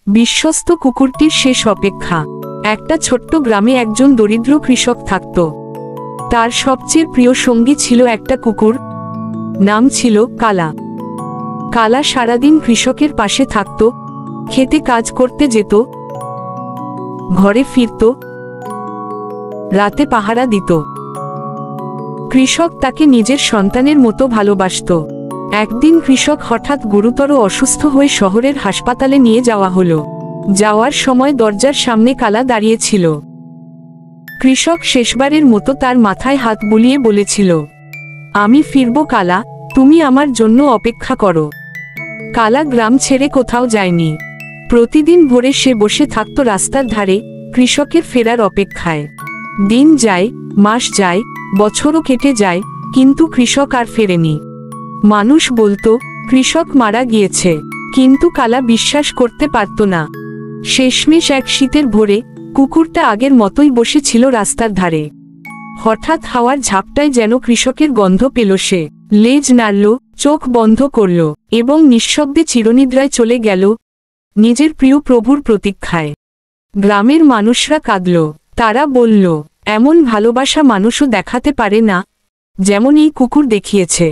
বিশ্বস্ত কুকুরটির শেষ অপেক্ষা। একটা ছোট্ট গ্রামে একজন দরিদ্র কৃষক থাকত। তার সবচেয়ে প্রিয় সঙ্গী ছিল একটা কুকুর, নাম ছিল কালা। কালা সারাদিন কৃষকের পাশে থাকত, খেতে কাজ করতে যেত, ঘরে ফিরত, রাতে পাহারা দিত। কৃষক তাকে নিজের সন্তানের মতো ভালোবাসত। একদিন কৃষক হঠাৎ গুরুতর অসুস্থ হয়ে শহরের হাসপাতালে নিয়ে যাওয়া হলো। যাওয়ার সময় দরজার সামনে কালা দাঁড়িয়েছিল। কৃষক শেষবারের মতো তার মাথায় হাত বুলিয়ে বলেছিল, আমি ফিরব কালা, তুমি আমার জন্য অপেক্ষা করো। কালা গ্রাম ছেড়ে কোথাও যায়নি। প্রতিদিন ভোরে সে বসে থাকত রাস্তার ধারে, কৃষকের ফেরার অপেক্ষায়। দিন যায়, মাস যায়, বছরও কেটে যায়, কিন্তু কৃষক আর ফেরেনি। মানুষ বলতো কৃষক মারা গিয়েছে, কিন্তু কালা বিশ্বাস করতে পারত না। শেষমেশ এক শীতের ভোরে কুকুরটা আগের মতোই বসেছিল রাস্তার ধারে। হঠাৎ হাওয়ার ঝাপটায় যেন কৃষকের গন্ধ পেল সে। লেজ নাড়ল, চোখ বন্ধ করল এবং নিঃশব্দে চিরনিদ্রায় চলে গেল, নিজের প্রিয় প্রভুর প্রতীক্ষায়। গ্রামের মানুষরা কাঁদল। তারা বলল, এমন ভালোবাসা মানুষও দেখাতে পারে না, যেমন এই কুকুর দেখিয়েছে।